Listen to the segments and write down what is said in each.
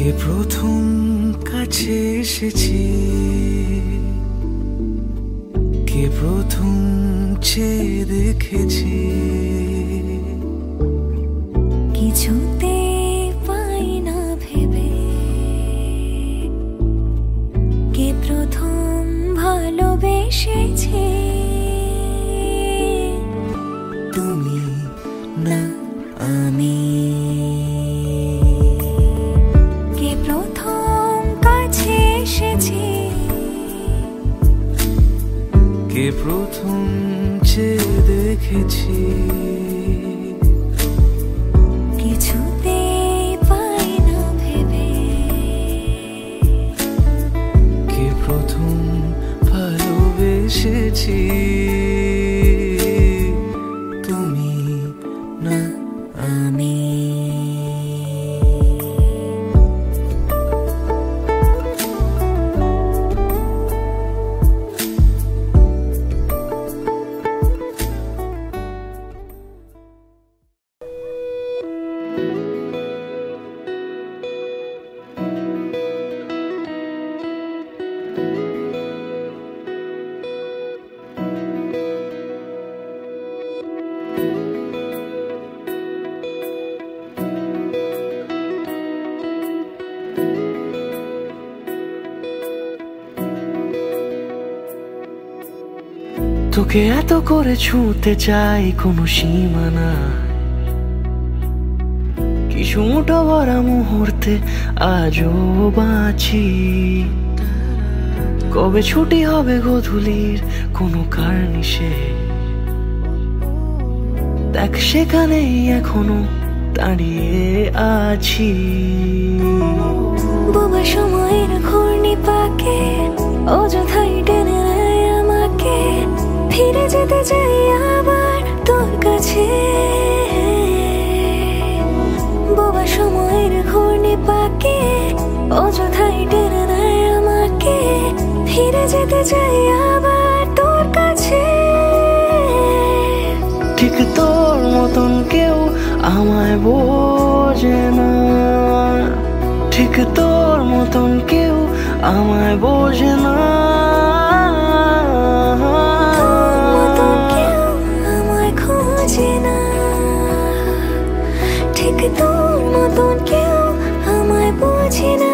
কে প্রথম কাছে এসেছি, কে প্রথম চেয়ে দেখেছি, কিছুতে পাই না ভেবে কে প্রথম ভালোবেসেছে। তুমি না আমি। কে প্রথম কাছে এসেছে, কে প্রথম চেয়ে দেখেছি, কিছুতে পাই না ভেবে কে প্রথম ভালোবেসেছি। তুমি না আমি। তোকে এত করে ছুঁতে চাই কোনো সীমানা, কিছু মুঠো ভরা মুহূর্তে আজও বাঁচি। কবে ছুটি হবে গোধূলির কোনো কার্নিশে, দেখ সেখানেই এখনো দাঁড়িয়ে আছি। বোবা সময়ের ঘূর্ণি পাকে অযথাই টেনে নেয় আমাকে, ফিরে যেতে চাই আবার তোর কাছে। বোবা সময়ের ঘূর্ণি পাকে অযথাই টেনে নেয় আমাকে, ফিরে যেতে চাই আবার তোর কাছে। ঠিক তোর মতন কেউ আমায় বোঝে না, ঠিক তোর মতন কেউ আমায় বোঝে না। ঠিক তোর মতন কেউ আমায় বোঝে না।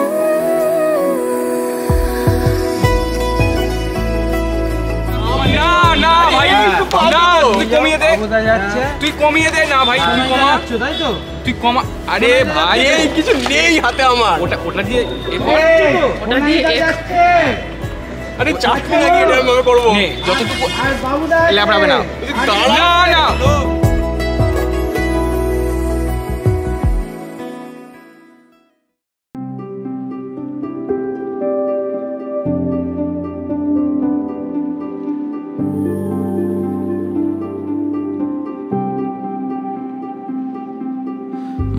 না ভাই না, তুই কমিয়ে দে, তুই কমিয়ে দে না ভাই, তুই কমা, তাই তো তুই কমা। আরে ভাই এই কিছু নেই হাতে আমার, ওটা দিয়ে ওটা দিয়ে আরে চাটনি লাগিয়ে এটা আমি করব যতটুকু ল্যাবড়াবে না না না।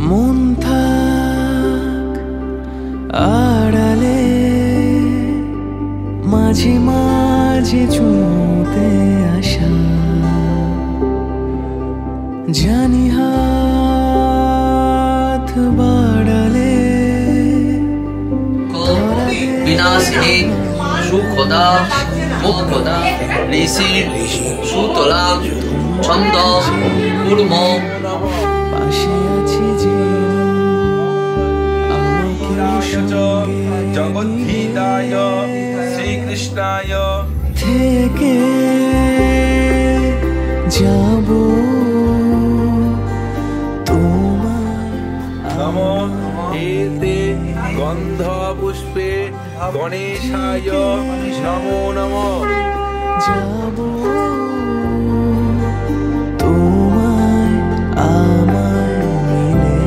মন থাক আড়ালে, মাঝে মাঝে চুমতে আসা, জানি হাত বাড়ালে বিনাশিনী সুখদা মুখদা ঋষি সুতলা ছন্দ কুর্ম। পাশে আছি যে জগদ্ধিতায় শ্রীকৃষ্ণায় থেকে যাব তোমার। নমো এতে গন্ধ পুষ্পে গণেশায় নমো নমো। যাব তোমায় আমায় মিলে।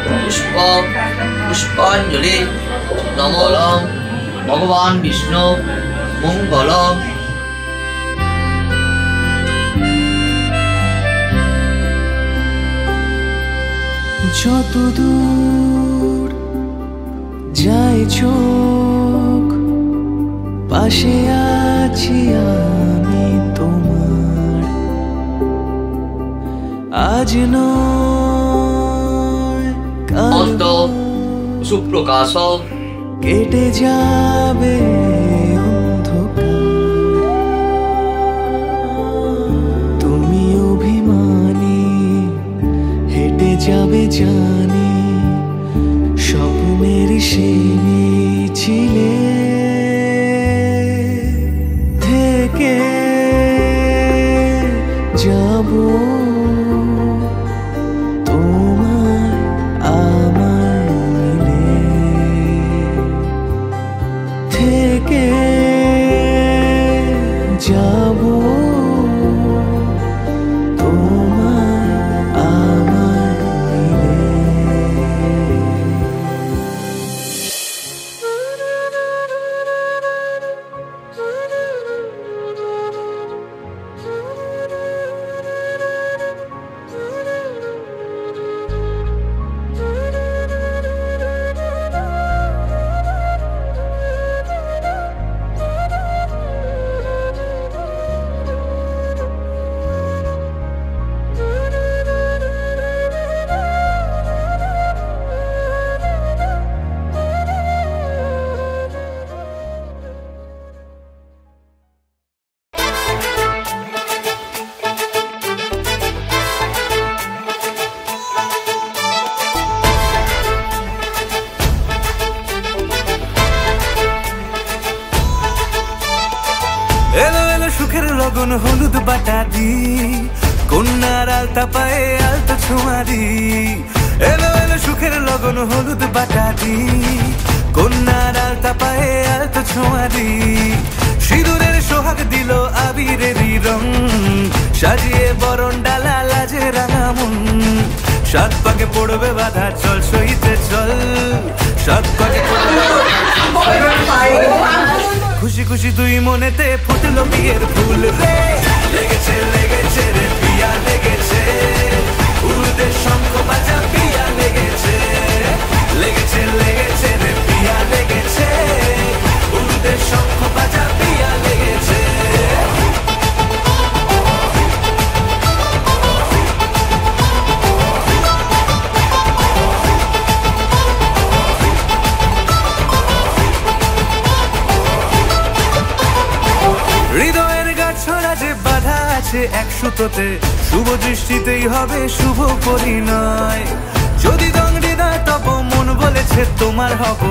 পুষ্প পুষ্পাঞ্জলি নমলম ভগবান বিষ্ণু মঙ্গলম। যত দূর যায় চোখ, পাশে আছি আমি তোমার। আজ নয় অন্ত সুপ্রকাশ কেটে যাবে অন্ধকার, তুমি অভিমানী হেঁটে যাবে জানি স্বপ্নের সেই মিছিলে থেকে যাব তোমার আমার মিলে, থেকে যাব তোমার আমার মিলে। এলো এলো সুখের লগন হলুদ বাটা দি, কন্যার আলতা পায়ে আলতা ছোঁয়া দি। এলো এলো সুখের লগন হলুদ বাটা দি, কন্যার আলতা পায়ে আলতা ছোঁয়া দি। সিঁদুরের সোহাগ দিল আবিরেরই রং, সাজিয়ে বরণ ডালা লাজে রাঙা মন। সাত পাকে পড়বে বাধা চল সইতে চল, সাত পাকে পড়বে খুশি খুশি দুই মনেতে ফুটলো বিয়ের ফুল রে। লেগেছে লেগেছে রে পিয়া লেগেছে, উড়তে শঙ্খ বাজা পিয়া লেগেছে। লেগেছে লেগেছে রে পিয়া লেগেছে, উড়তে শঙ্খ বাজা পিয়া লেগেছে। হৃদয়ের গাছড়া যে বাধা আছে এক সুতোতে, শুভ দৃষ্টিতেই হবে শুভ পরিণয়। যদি দংড়ি না তব মন বলেছে তোমার হব,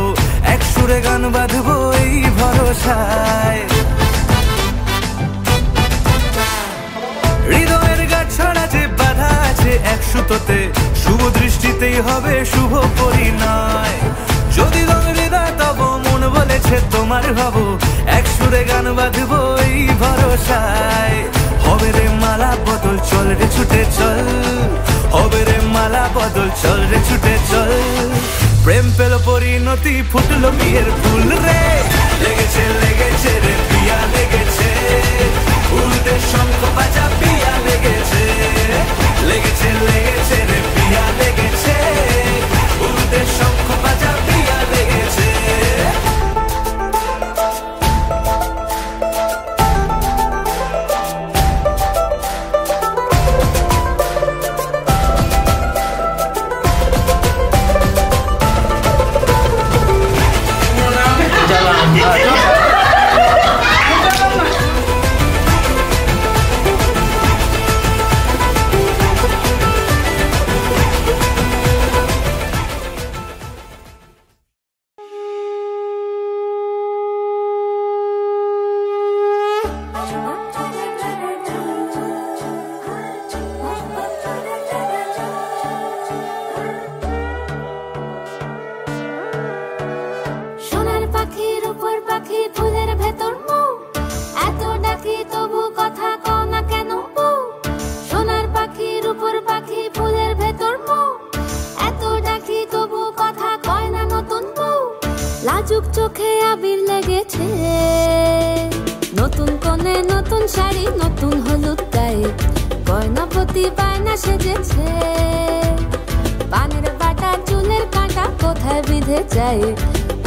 এক সুরে গান বাঁধবো এই ভরসায়। হৃদয়ের গাছড়া যে বাধা আছে এক সুতোতে, শুভ দৃষ্টিতেই হবে শুভ পরিণয়। যদি দংড়ি না তব মন বলেছে তোমার হব, এক সুরে গান বাঁধবো এই ভরসায়। হবে রে মালা বদল চল রে ছুটে চল, হবে রে মালা বদল চল রে ছুটে চল। প্রেম পেল পরিণতি ফুটলো বিয়ের ফুল রে। লেগেছে লেগেছে রে পিয়া লেগেছে, উড়তে শঙ্খ বাজা পিয়া লেগেছে। লেগেছে লেগেছে রে পিয়া লেগেছে, উড়তে শঙ্খ বাজা পিয়া লেগেছে। লাজুক চোখে আবির লেগেছে, নতুন কোণে নতুন শাড়ি নতুন হলুদ গায়ে, গয়নাপতি বায়না সেজেছে। পানের বাটা চুলের কাঁটা কোথায় বিঁধে যায়,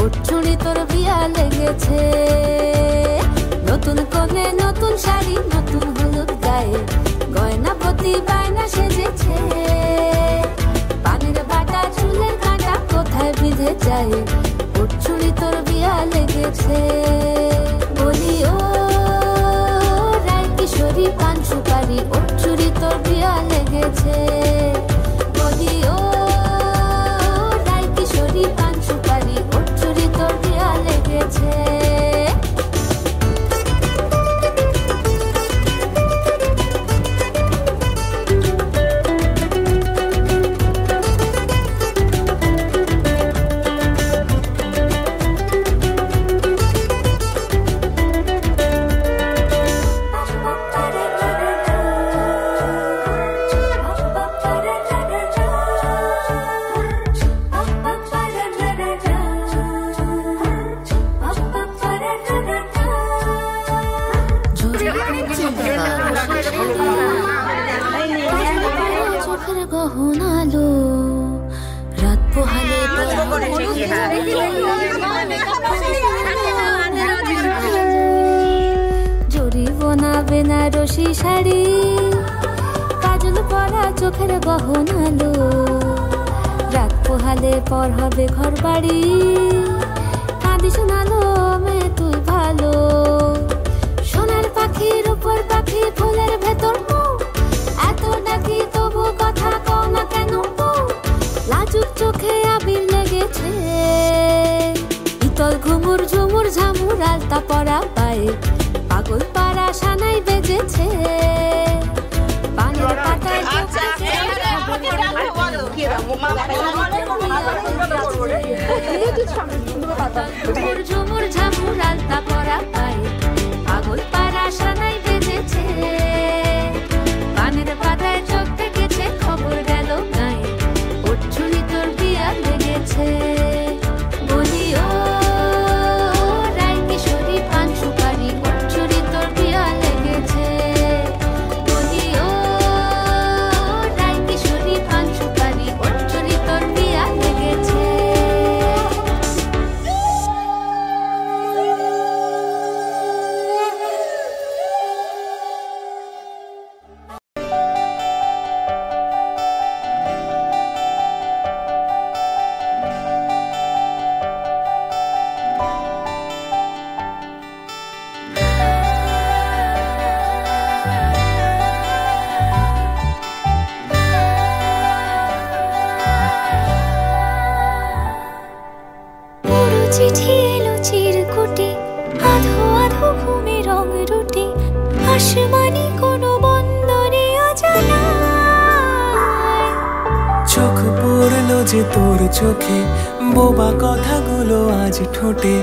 উঠছুড়ি তোর বিয়া লেগেছে। নতুন কোণে নতুন শাড়ি নতুন হলুদ গায়ে, গয়নাপতি বায়না সেজেছে, পানের বাটা চুলের কাঁটা কোথায় বিঁধে যায়, ওর চুড়ি তোর বিয়া লেগেছে। বলি ও রায় কিশোরী পান সুপারি, ওর চুড়ি তোর বিয়া লেগেছে। বলি ও রায় কিশোরী পান সুপারি, ওর চুড়ি তোর বিয়া লেগেছে। গহনালো রাত পোহালে জরি বোনা বেনারসি শাড়ি, কাজল পরা চোখের গহনালো রাত পোহালে পর হবে ঘর বাড়ি। কাঁদি শোনালো মে তুই ভালো, সোনার পাখির উপর পাখি ফুলের ভেতর এত নাকি তবু কথা কও না কেন, লাজুক চোখে আবির লেগেছে। ইতল ঘুমুর ঝুমুর ঝামুর আলতা পরা পায়ে পাগল পাড়া সানাই বেজেছে। পানের পাতায় ঝুমুর ঝামুর আলতা পরা পায়ে পাগল পাড়া সানাই বেজেছে। পানের পাতায় চোখ থেকেছে খবর গেল গায়ে, ওর চুড়ি তোর বিয়া লেগেছে। বলি ও রায় কিশোরী পান সুপারি, ওর চুড়ি তোর বিয়া লেগেছে। বলি ও রায় কিশোরী পান সুপারি, ওর চুড়ি তোর বিয়া লেগেছে। চিঠি এলো চিরকুটে, আধো আধো ঘুমে রং রুটে, আসমানি কোনো বন্দরে অজানায়। চোখ পড়লো যে তোর চোখে, বোবা কথাগুলো আজ ঠোঁটে,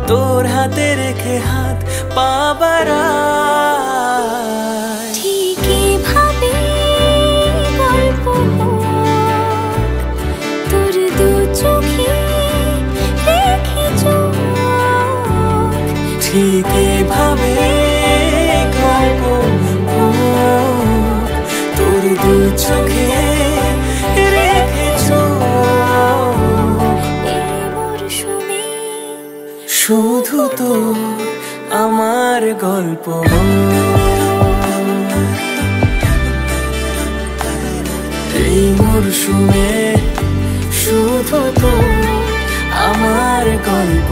তোর হাতে রেখে হাত পা বাড়ায়। ঠিকই ভাবে গল্প তোর দু চোখে রেখে চোখ, ঠিক এভাবে গল্প তোর দু চোখে রেখে চোখ। এই মরশুমে শুধু তো আমার গল্প, এই মরশুমে শুধু তো আমার গল্প।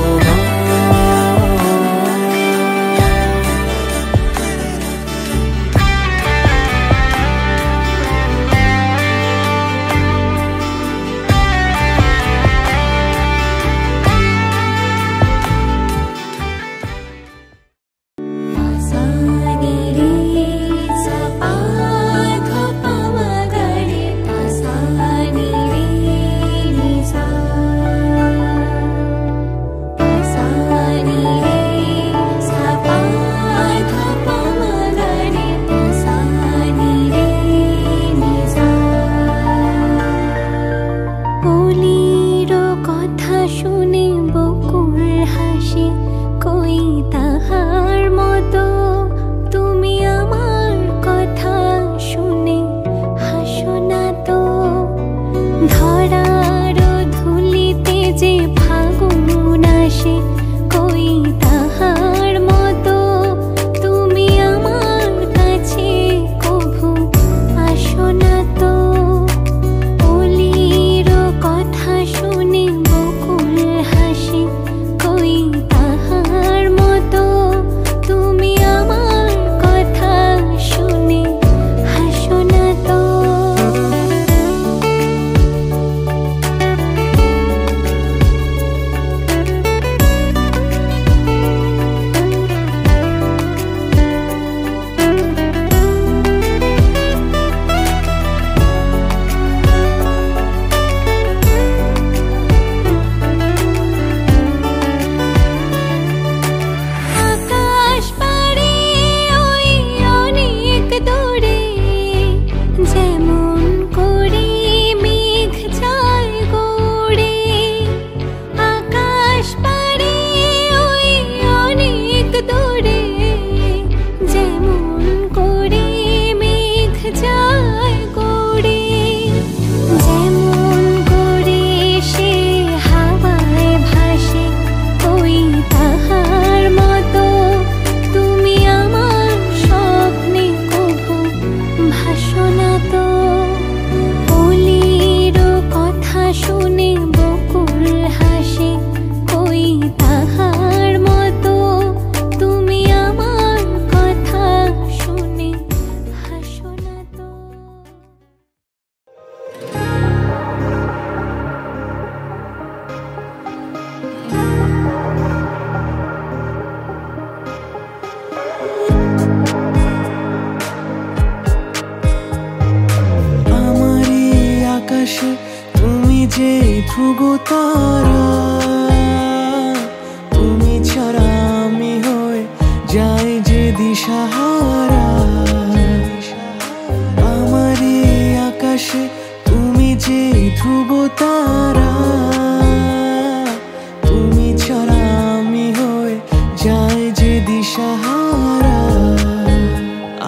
ধ্রুব তারা, তুমি ছাড়া আমি হয়ে যাই যে দিশাহারা। আমার এই আকাশে তুমি যে ধ্রুব তারা, তুমি ছাড়া আমি হয়ে যাই যে দিশাহারা।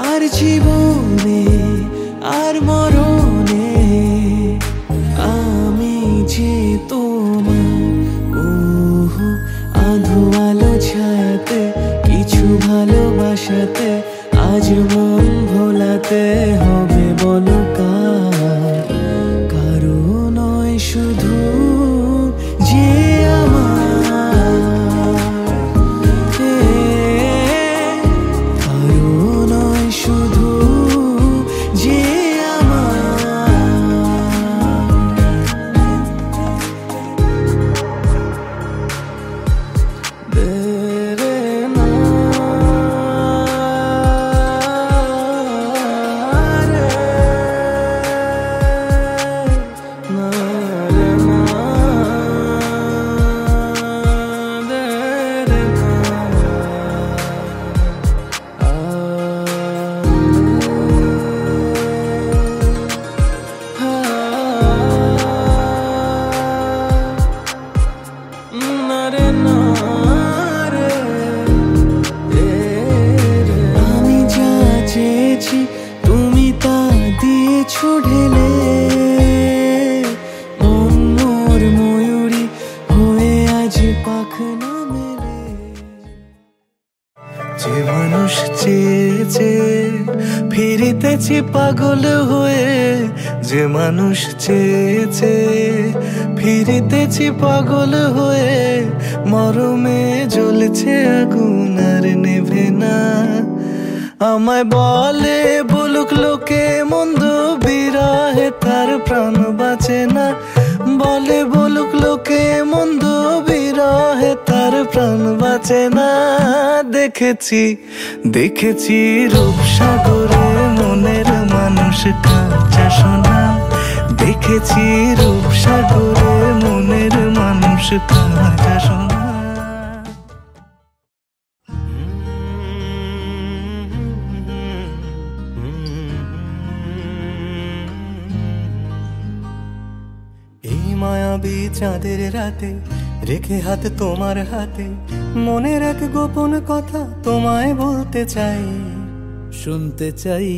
আর জীবনে আর মরণে আমি যে তোমার। ওহো আধো আলো ছায়াতে কিছু ভালোবাসাতে আজ মন ভোলাতে হবে বলো কার? কারো নয় শুধু যে আমার, কারো নয় শুধু যে আমি যা চেয়েছি তুমি তা দিয়েছো ঢেলে। মন মোর ময়ূরী হয়ে আজ পাখনা মেলে। যে মানুষ চেয়েছে ফিরিতেছি পাগল হয়ে, যে মানুষ চেয়েছে ফিরিতেছি পাগল হয়ে। মরমে জ্বলছে আগুন আর নেভে না। আমায় বলে বলুক লোকে মন্দ, বিরহে তার প্রাণ বাঁচে না। বলে বলুক লোকে মন্দ, বিরহে তার প্রাণ বাঁচে না। দেখেছি দেখেছি রূপসাগরে মনের মানুষ কাঁচা সোনা। দেখেছি রূপসাগরে মনের মানুষ কাঁচা সোনা। এই মায়াবী চাঁদের রাতে রেখে হাত তোমার হাতে, মনের এক গোপন কথা তোমায় বলতে চাই, শুনতে চাই।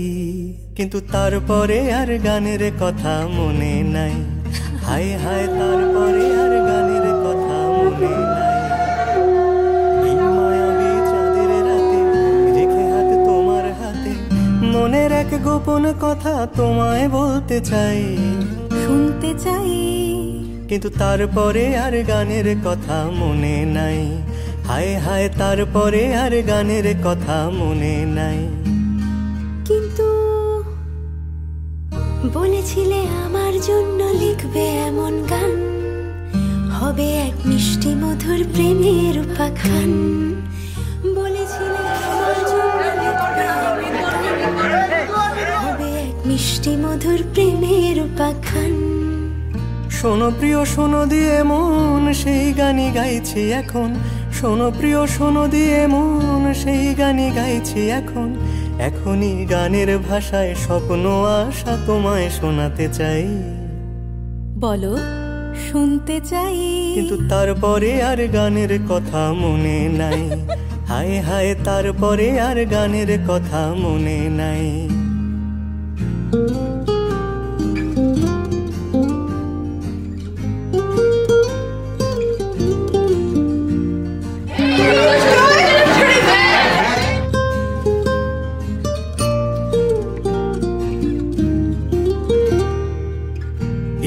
কিন্তু তারপরে আর গানের কথা মনে নাই। হায় হায় তারপরে আর গানের কথা মনে নাই। এই মায়াবী চাঁদের রাতে রেখে হাত তোমার হাতে, মনের এক গোপন কথা তোমায় বলতে চাই, শুনতে চাই। কিন্তু তারপরে আর গানের কথা মনে নাই। হায় হায় তারপরে আর গানের কথা মনে নাই। কিন্তু বলেছিলে আমার জন্য লিখবে এমন গান, হবে এক মিষ্টি মধুর প্রেমের উপাখ্যান। বলেছিলে আমার জন্য লিখবে এমন গান, হবে এক মিষ্টি মধুর প্রেমের উপাখ্যান। শোনো প্রিয় শোনো দিয়ে মন সেই গানই গাইছি এখন। শোনো প্রিয় শোনো দিয়ে মন সেই গানই গাইছি এখন। এখনই গানের ভাষায় স্বপ্ন আশা তোমায় শোনাতে চাই। বলো শুনতে চাই। কিন্তু তারপরে আর গানের কথা মনে নাই। হায় হায় তারপরে আর গানের কথা মনে নাই।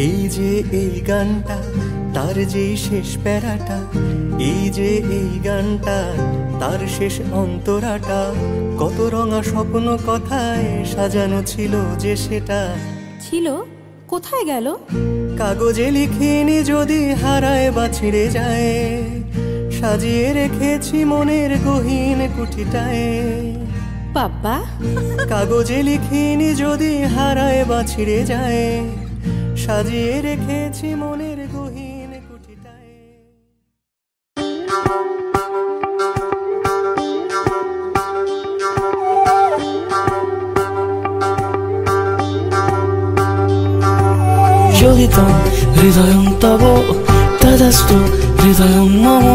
এই যে এই গানটা তার যে শেষ প্যারাটা, এই যে এই গানটা তার শেষ অন্তরাটা। কত রঙা স্বপ্ন কথায় সাজানো ছিল যে সেটা ছিল, কোথায় গেল? কাগজে লিখিনি যদি হারায় বা ছিঁড়ে যায়, সাজিয়ে রেখেছি মনের গহীন কুঠিটায়। বাবা কাগজে লিখিনি যদি হারায় বা ছিঁড়ে যায়, সাজিয়ে রেখেছি মনের গহীন তম হৃদয়ং তব তদস্তু হৃদয়ং মম।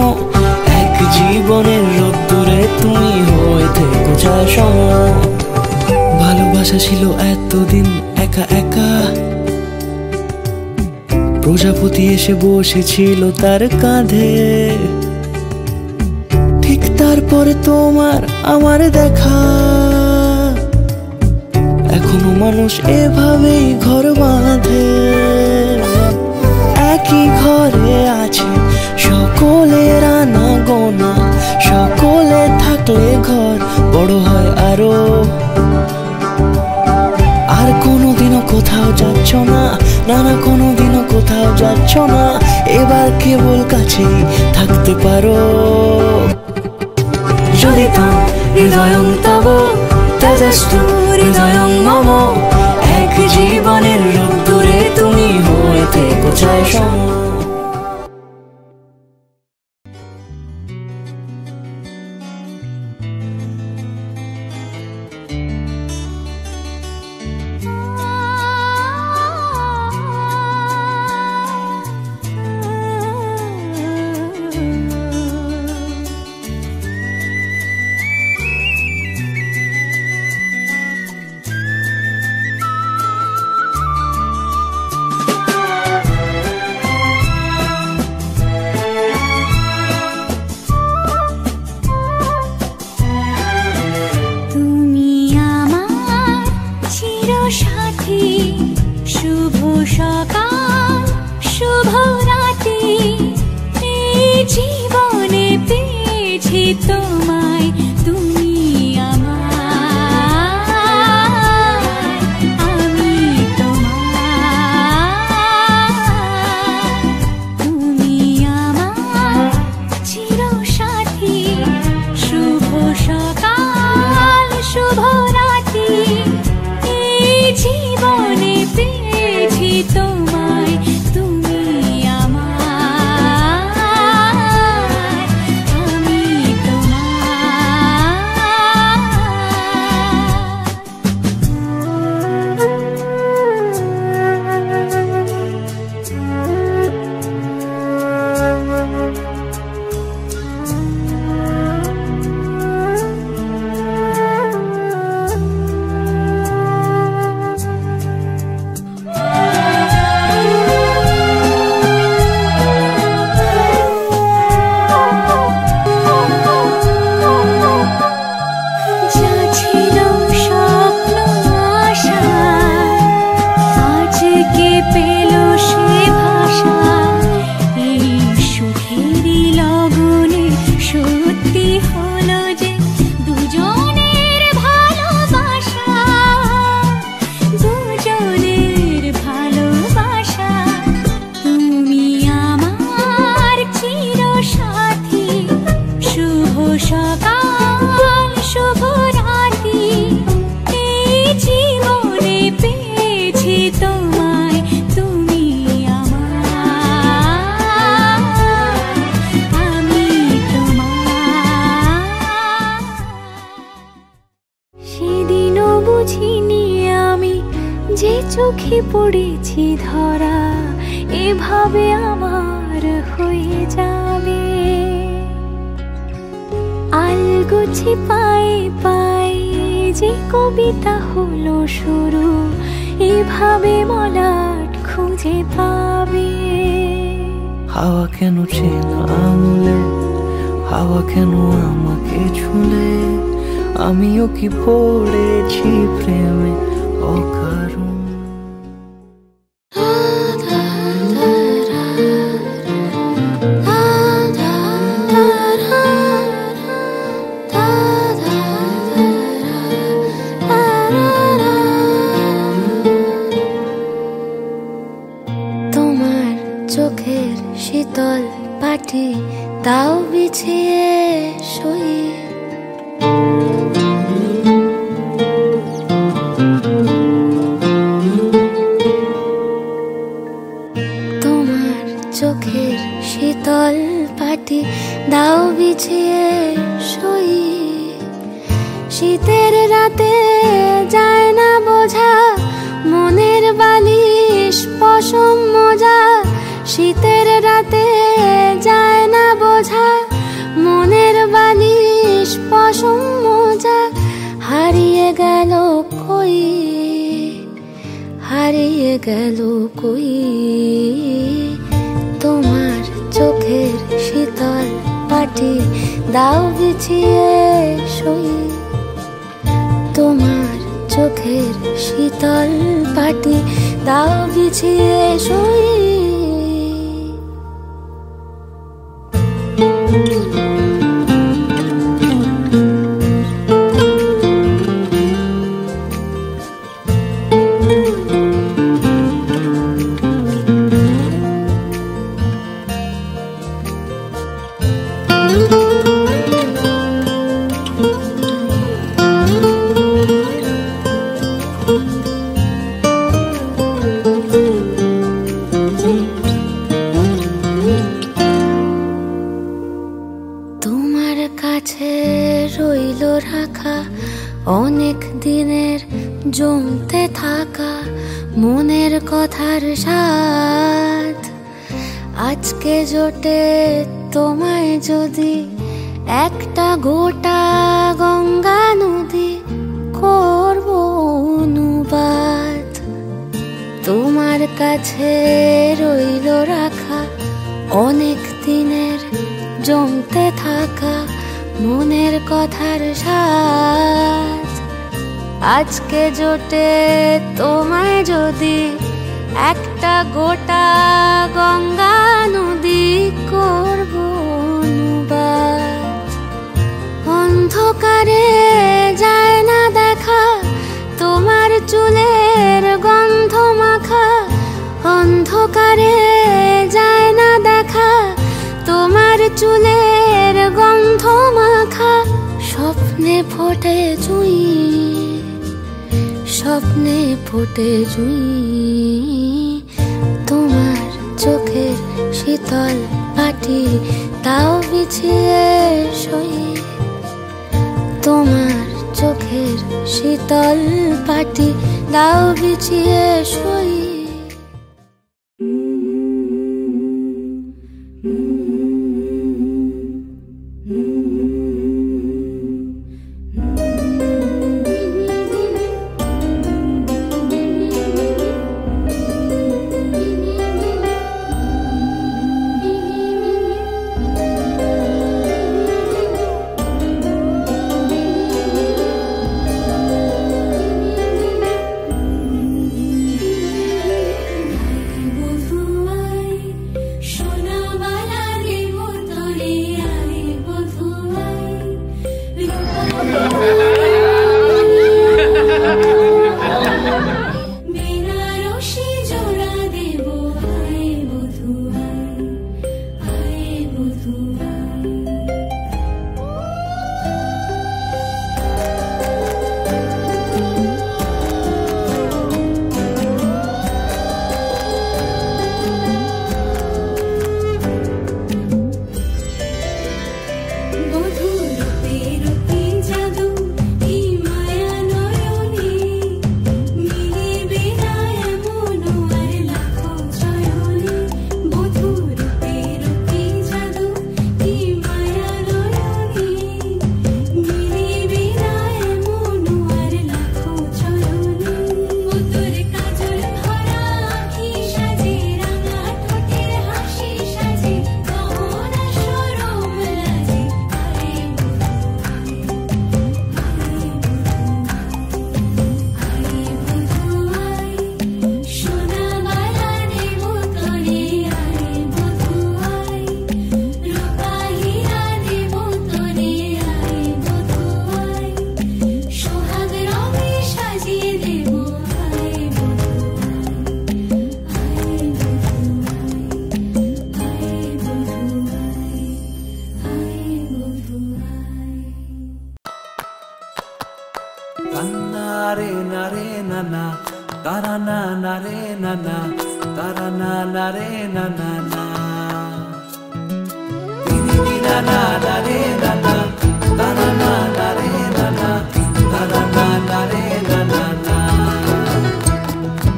এক জীবনের রোদ্দুরে তুমি হয়ে থেকো ছায়া সম। ভালোবাসা ছিল এতদিন একা একা, প্রজাপতি এসে বসেছিল তার কাঁধে। ঠিক তারপরে তোমার আমার দেখা, এখনো মানুষ এভাবেই ঘর বাঁধে। একই ঘরে আছে সকলের আনা গোনা, সকলে থাকলে ঘর বড় হয় আরো। আর কোনোদিনও কোথাও যাচ্ছ না, না না কোনোদিনও কোথাও যাচ্ছ না, এবার কেবল কাছেই থাকতে পারো। যদি তম হৃদয়ং তব তদস্তু হৃদয়ং মম। এক জীবনের রোদ্দুরে তুমি হয়ে থেকো ছায়া সম। চোখে পড়েছি ধরা, এভাবে আমার হয়ে যাবে। আলগোছে পায়ে পায়ে যে কবিতা হলো শুরু, এভাবে মলাট খুঁজে পাবে। হাওয়া কেন চেনা আঙুলে, হাওয়া কেন আমাকে ছুলে, আমিও কি পড়েছি প্রেমে অকারণ। তোমার চোখের শীতল পাটি তাও বিছিয়ে শুই, তোমার চোখের শীতল পাটি দাও বিছিয়ে শুই। শীতের রাতে যায় না বোঝা মনের বালিশ বালিশ পশম মোজা শীতের রাতে যায় না বোঝা মনের বালিশ পশম মোজা হারিয়ে গেল কই হারিয়ে গেল কই তোমার চোখের শীতল পাটি দাও বিছিয়ে শুই তোমার চোখের শীতল পাটি দাও বিছিয়ে শুই অনেক দিনের জমতে থাকা মনের কথার স্বাদ আজকে জোটে তোমায় যদি একটা গোটা গঙ্গা নদী করব অনুবাদ তোমার কাছে রইল রাখা অনেক দিনের জমতে থাকা মনের কথার স্বাদ আজকে জোটে তোমায় যদি একটা গোটা গঙ্গা নদী করব অনুবাদ অন্ধকারে যায় না দেখা তোমার চুলের গন্ধ মাখা অন্ধকারে যায় না দেখা তোমার চুলের গন্ধ মাখা স্বপ্নে ফোটে জুঁই স্বপ্নে ফোটে জুঁই তোমার চোখের শীতল পাটি তাও বিছিয়ে শুই তোমার চোখের শীতল পাটি দাও বিছিয়ে শুই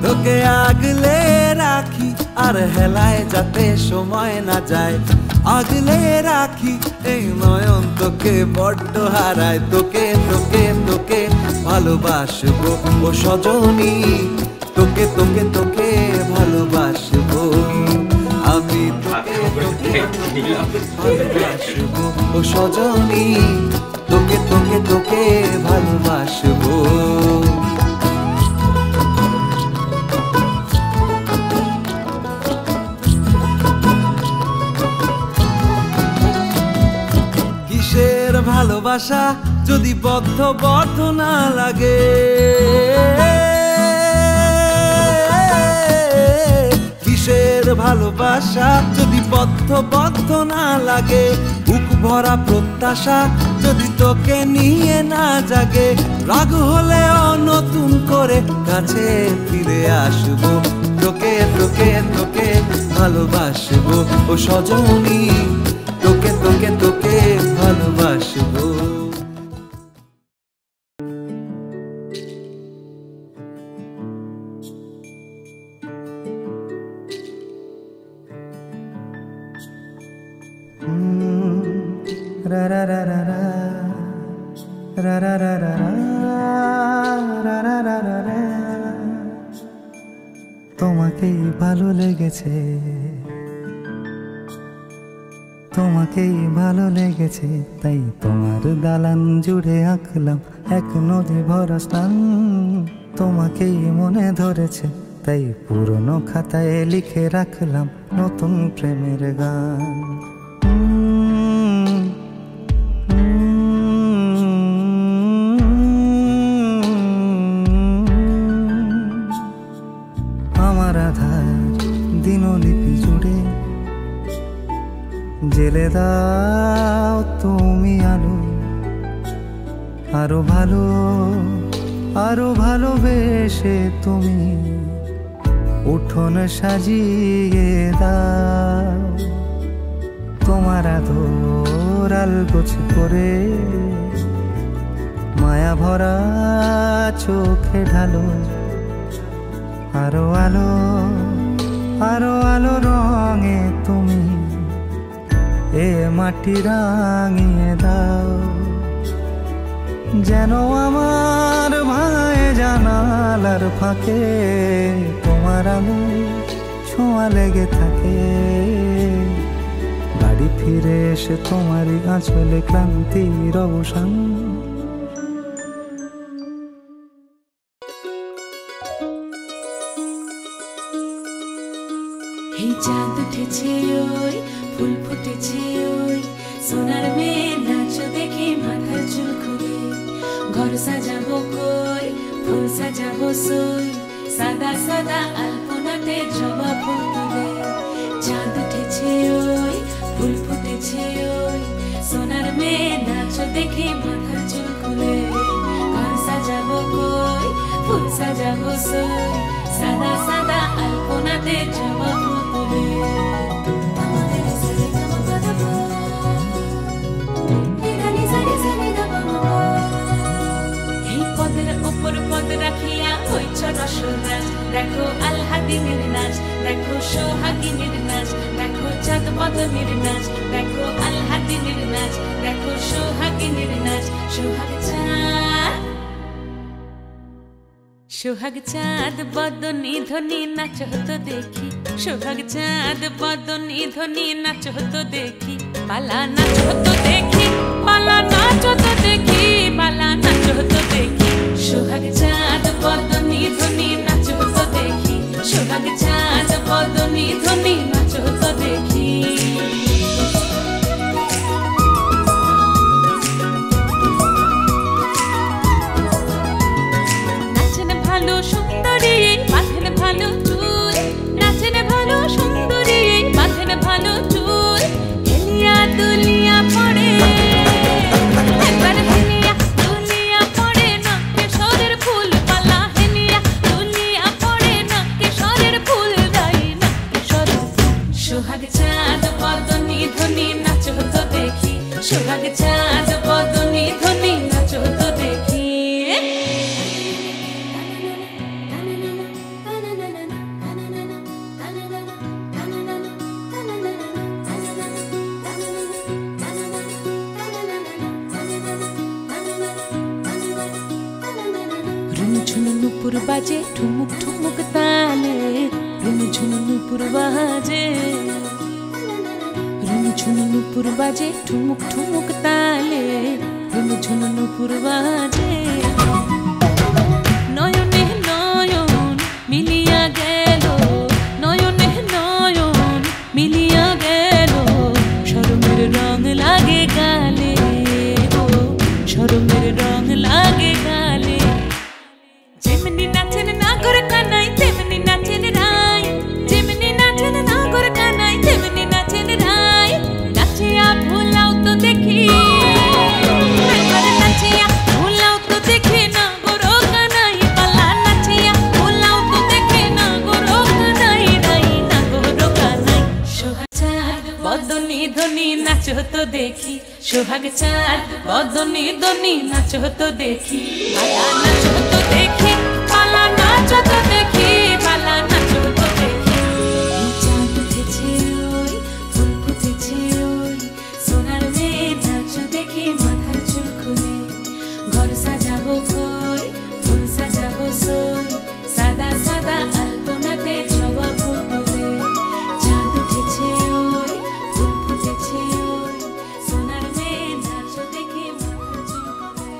তোকে আগলে তোমার হেলায় যাতে সময় না যায় আগলে রাখি এই নয়ন তোকে বড্ড হারায় তোকে তোকে তোকে ভালোবাসবো ও সজনী তোকে তোকে তোকে ভালোবাসবো আমি তোকে তোকে ভালোবাসবো ও সজনী তোকে তোকে তোকে ভালোবাসবো কিসের ভালোবাসা যদি বদ্ধ বদ্ধ না লাগে কিসের ভালোবাসা যদি বদ্ধ বদ্ধ না লাগে বুক ভরা প্রত্যাশা যদি তোকে নিয়ে না জাগে রাগ হলেও নতুন করে কাছে ফিরে আসবো তোকে তোকে তোকে ভালোবাসবো ও সজনী তোকে তোকে তোকে ভালোবাসবো রা রা রা রা রা রা রা রা রা রা রা রা রা রা তোমাকেই ভালো লেগেছে তোমাকেই ভালো লেগেছে তাই তোমার দালান জুড়ে আঁকলাম এক নদী ভরা স্থান তোমাকেই মনে ধরেছে তাই পুরনো খাতায় লিখে রাখলাম নতুন প্রেমের গান আমার আধার দিনলিপি জুড়ে জেলে দাও তুমি আলো আরো ভালোবেসে তুমি উঠোন সাজিয়ে দাও তোমার আদর আলগোছ করে মায়া ভরা চোখে ঢালো আরো আলো রঙে তুমি এ মাটি রাঙিয়ে দাও যেন আমার ভাই জানালার ফাঁকে তোমার আলো ছোঁয়া লেগে থাকে বাড়ি ফিরে এসে তোমারই আঁচলে ক্লান্তির অবসান এই চাঁদ উঠেছে ওই ফুল ফুটেছে ওই সোনার মেয়ে নাচ দেখে মাথার চুল খুলে ঘর সাজাবো কই ফুল সাজাবো সই সাদা সাদা আলপনাতে জবা ফুল তুলে চাঁদ উঠেছে ওই ফুল ফুটেছে ওই সোনার মেয়ে নাচ দেখে মাথার চুল খুলে ঘর সাজাবো কই ফুল সাজাবো সই সাদা সাদা আলপনাতে জবা ফুল তুলে এই পদের উপর পদ রাখিয়া হইছ রসরাজ দেখো আলহাদিনের নাচ দেখো সোহাগিনীর নাচ দেখো চাঁদ বদনের নাচ দেখো আলহাদিনের নাচ দেখো সোহাগিনীর নাচ সোহাগ চাঁদ বদনী ধ্বনি নাচ হতো দেখি সোহাগ চাঁদ বদনী ধ্বনি নাচ হতো দেখি পালা নাচ হতো দেখি পালা নাচ হতো দেখি পালা নাচ হতো দেখি সোহাগ চাঁদ বদনী ধ্বনি নাচ হতো দেখি সোহাগ চাঁদ বদনী ধ্বনি নাচ হতো দেখি সুন্দরী বাঁধেন ভালো চুল নাচেন ভালো সুন্দরী বাঁধেন ভালো চুল হেলিয়া দুলিয়া পড়ে একবার হেলিয়া দুলিয়া পড়ে না কেশরের ফুল পালা হেলিয়া দুলিয়া পড়ে না কেশরের ফুল দাই না কেশরের সোহাগ চাঁদ বদনী ধ্বনি নাচ হতো দেখি সোহাগ চাঁদ বদনী ধ্বনি নাচ হতো দেখি ঝুনু নুপুর বাজে ঠুমুক ঠুমুক তালে রুনু ঝুনু নুপুর বাজে রুনু ঝুনু নুপুর বাজে ঠুমুক ঠুমুক তালে রুনু ঝুনু নুপুর বাজে নয়নে নয়ন মিলিয়া গেল নয়নে নয়ন মিলিয়া গেল শরমের রং লাগে গালে ও শরমের রং লাগে গালে যেমনি নাচেন নাগর কানাই তেমনি নাচেন রাই যেমনি নাচেন নাগর কানাই তেমনি নাচেন রাই নাচিয়া ভুলাও তো দেখি নাচিয়া ভুলাও তো দেখি নাগর কানাই পালা নাচিয়া ভুলাও তো দেখি নাগর কানাই রাই নাগর কানাই সোহাগ চাঁদ বদনি ধনি নাচো তো দেখি সোহাগ চাঁদ বদনি ধনি নাচো তো দেখি পালা নাচো তো দেখি পালা নাচো তো দেখি পালা নাচো তো দেখি চাঁদ উঠেছে ওই ফুল ফুটেছে ওই সোনার মেয়ে নাচো দেখি মাথার চুল খুলে ঘর সাজাবো কই ফুল সাজাবো সই সাদা সাদা আলপনাতে জবা ফুল তুলে চাঁদ উঠেছে ওই ফুল ফুটেছে ওই সোনার মেয়ে নাচো দেখি মাথার চুল খুলে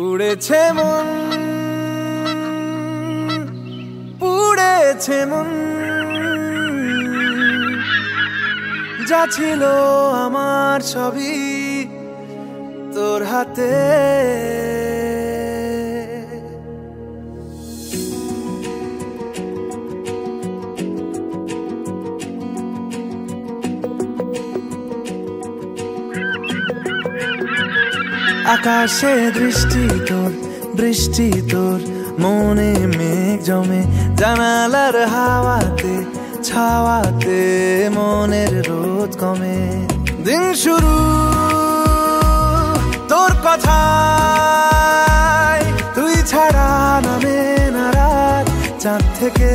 উড়েছে মন পুড়েছে মন যা ছিল আমার সবই তোর হাতে আকাশে দৃষ্টি তোর বৃষ্টি তোর মনে মেঘ জমে জানালার হাওয়াতে ছাওয়াতে মনের রোদ কমে দিন শুরু তোর কথায় তুই ছাড়া নামে না রাত চাঁদ থেকে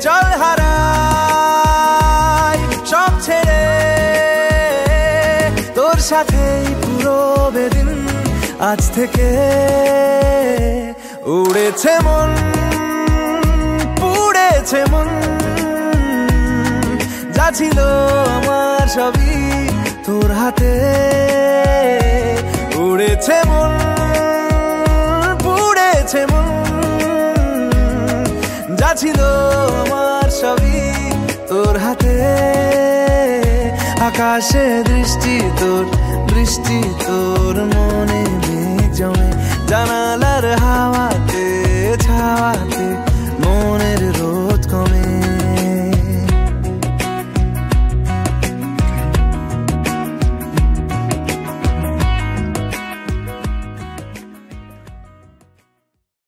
চল হারাই সব ছেড়ে তোর সাথেই পুরো বেদিন আজ থেকে উড়েছে মন পুড়েছে মন যা ছিল আমার সবই তোর হাতে উড়েছে মন পুড়েছে মন যা ছিল আমার সবই তোর হাতে আকাশে দৃষ্টি তোর বৃষ্টি তোর মনে মেঘ জমে জানালার হাওয়াতে ছাওয়াতে